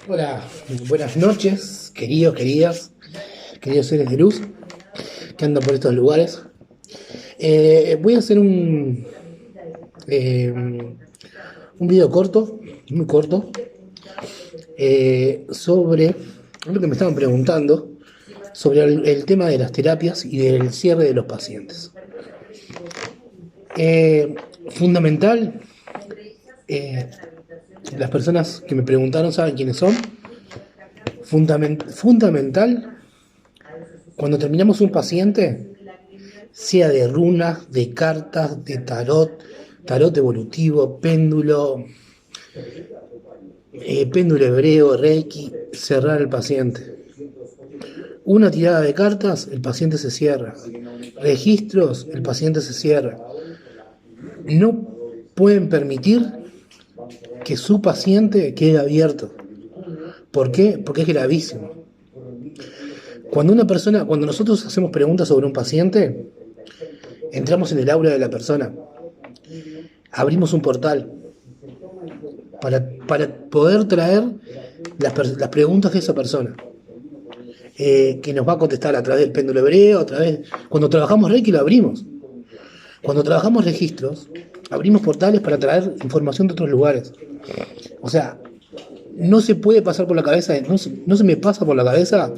Hola, buenas noches, queridos, queridas, queridos seres de luz que andan por estos lugares. Voy a hacer un video corto, muy corto, sobre lo que me estaban preguntando sobre el tema de las terapias y del cierre de los pacientes. Fundamental, eh, las personas que me preguntaron saben quiénes son. Fundamental, cuando terminamos un paciente, sea de runas, de cartas, de tarot evolutivo, péndulo hebreo, reiki, cerrar el paciente. Una tirada de cartas, el paciente se cierra. Registros, el paciente se cierra. No pueden permitir que su paciente quede abierto. ¿Por qué? Porque es gravísimo. Cuando nosotros hacemos preguntas sobre un paciente, entramos en el aura de la persona, abrimos un portal para poder traer las preguntas de esa persona, que nos va a contestar a través del péndulo hebreo, cuando trabajamos Reiki lo abrimos. Cuando trabajamos registros, abrimos portales para traer información de otros lugares. O sea, no se puede pasar por la cabeza, no se me pasa por la cabeza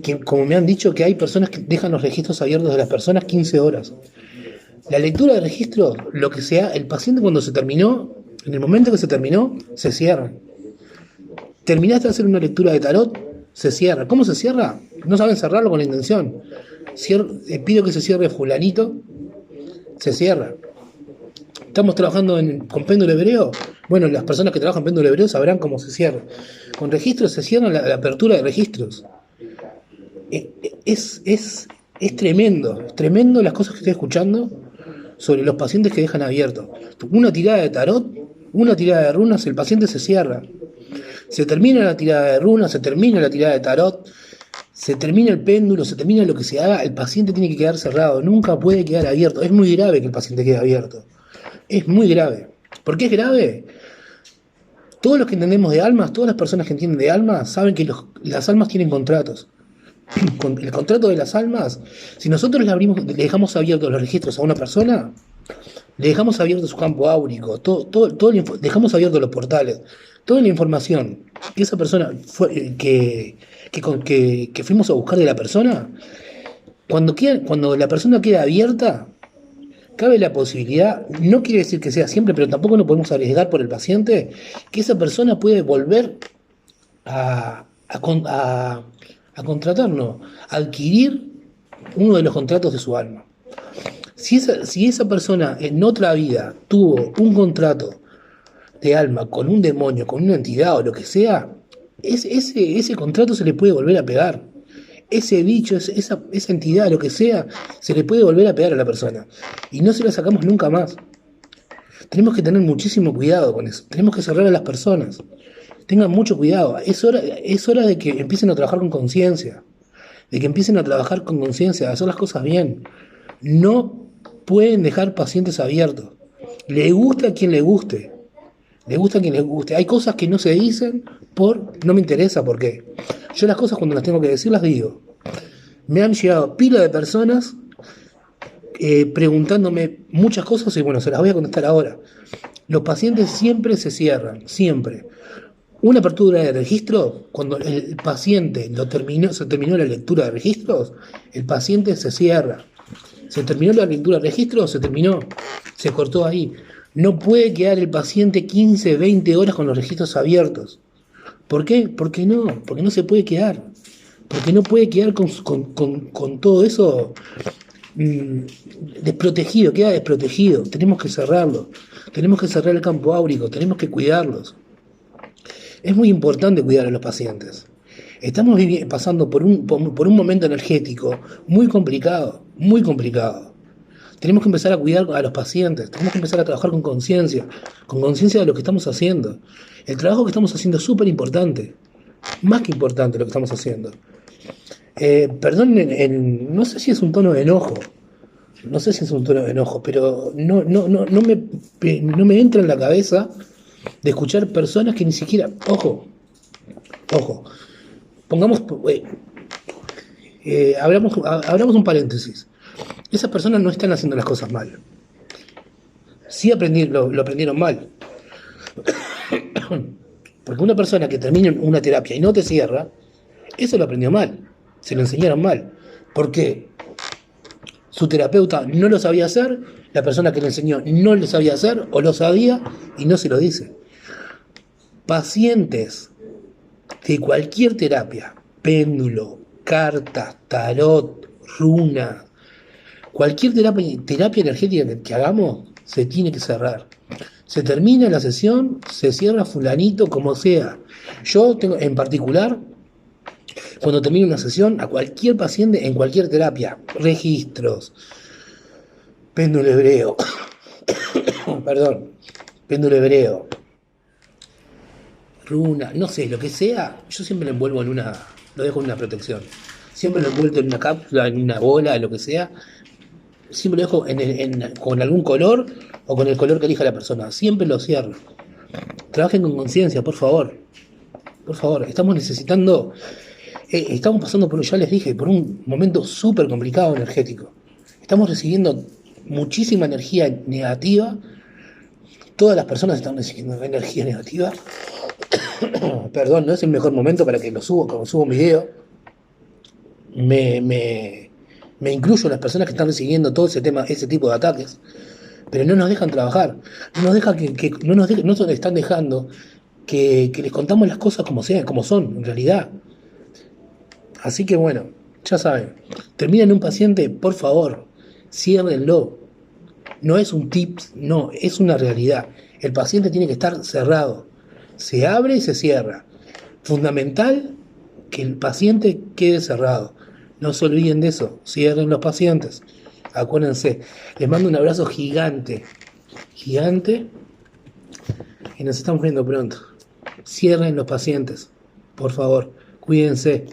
que, como me han dicho, que hay personas que dejan los registros abiertos de las personas 15 horas. La lectura de registros, lo que sea, el paciente cuando se terminó, en el momento que se terminó, se cierra. Terminaste de hacer una lectura de tarot, se cierra. ¿Cómo se cierra? No saben cerrarlo con la intención. Pido que se cierre fulanito, se cierra. Estamos trabajando con péndulo hebreo. Bueno, las personas que trabajan péndulo hebreo sabrán cómo se cierra. Con registros se cierra la apertura de registros. Es tremendo las cosas que estoy escuchando sobre los pacientes que dejan abierto. Una tirada de tarot, una tirada de runas, el paciente se cierra. Se termina la tirada de runas, se termina la tirada de tarot, se termina el péndulo, se termina lo que se haga, el paciente tiene que quedar cerrado, nunca puede quedar abierto. Es muy grave que el paciente quede abierto. Es muy grave. ¿Por qué es grave? Todos los que entendemos de almas, todas las personas que entienden de almas, saben que las almas tienen contratos. El contrato de las almas, si nosotros le dejamos abiertos los registros a una persona, le dejamos abierto su campo áurico, dejamos abiertos los portales, toda la información que esa persona que fuimos a buscar de la persona, cuando la persona queda abierta, cabe la posibilidad, no quiere decir que sea siempre, pero tampoco nos podemos arriesgar por el paciente, que esa persona puede volver a contratarnos, a adquirir uno de los contratos de su alma. Si esa persona en otra vida tuvo un contrato de alma con un demonio, con una entidad o lo que sea, ese contrato se le puede volver a pegar. Ese bicho, esa entidad, lo que sea, se le puede volver a pegar a la persona. Y no se la sacamos nunca más. Tenemos que tener muchísimo cuidado con eso. Tenemos que cerrar a las personas. Tengan mucho cuidado. Es hora de que empiecen a trabajar con conciencia. De que empiecen a trabajar con conciencia, a hacer las cosas bien. No pueden dejar pacientes abiertos. Le gusta a quien le guste. Le gusta a quien le guste. Hay cosas que no se dicen no me interesa por qué. Yo las cosas cuando las tengo que decir las digo. Me han llegado pila de personas preguntándome muchas cosas y bueno, se las voy a contestar ahora. Los pacientes siempre se cierran, siempre. Una apertura de registro, cuando el paciente se terminó la lectura de registros, el paciente se cierra. Se terminó la lectura de registros, se cortó ahí. No puede quedar el paciente 15, 20 horas con los registros abiertos. ¿Por qué? Porque no se puede quedar. Porque no puede quedar con todo eso desprotegido, queda desprotegido. Tenemos que cerrarlo. Tenemos que cerrar el campo áurico, tenemos que cuidarlos. Es muy importante cuidar a los pacientes. Estamos pasando por un momento energético muy complicado, muy complicado. Tenemos que empezar a cuidar a los pacientes, tenemos que empezar a trabajar con conciencia de lo que estamos haciendo. El trabajo que estamos haciendo es súper importante, más que importante lo que estamos haciendo. Perdón, no sé si es un tono de enojo, pero no me entra en la cabeza de escuchar personas que ni siquiera, ojo, Ojo, pongamos, abramos un paréntesis. Esas personas no están haciendo las cosas mal. Sí lo aprendieron mal. Porque una persona que termina una terapia y no te cierra, eso lo aprendió mal. Se lo enseñaron mal. ¿Por qué? Su terapeuta no lo sabía hacer, la persona que le enseñó no lo sabía hacer o lo sabía y no se lo dice. Pacientes de cualquier terapia, péndulo, cartas, tarot, runa, cualquier terapia energética que hagamos, se tiene que cerrar. Se termina la sesión, se cierra fulanito, como sea. Yo tengo, en particular, cuando termino una sesión, a cualquier paciente, en cualquier terapia, registros, péndulo hebreo, perdón, péndulo hebreo, runa, no sé, lo que sea, yo siempre lo envuelvo lo dejo en una protección. Siempre lo envuelto en una cápsula, en una bola, lo que sea. Siempre lo dejo con algún color o con el color que elija la persona. Siempre lo cierro. Trabajen con conciencia, por favor. Por favor, estamos necesitando, estamos pasando por, ya les dije, por un momento súper complicado energético. Estamos recibiendo muchísima energía negativa. Todas las personas están recibiendo energía negativa. Perdón, no es el mejor momento para que lo subo, como subo un video. Me incluyo en las personas que están recibiendo todo ese tipo de ataques, pero no nos dejan trabajar, no nos dejan no nos están dejando que les contamos las cosas como sean, como son, en realidad. Así que bueno, ya saben, terminan un paciente, por favor, ciérrenlo. No es un tips, no, es una realidad. El paciente tiene que estar cerrado. Se abre y se cierra. Fundamental que el paciente quede cerrado. No se olviden de eso. Cierren los pacientes. Acuérdense. Les mando un abrazo gigante. Gigante. Y nos estamos viendo pronto. Cierren los pacientes. Por favor. Cuídense.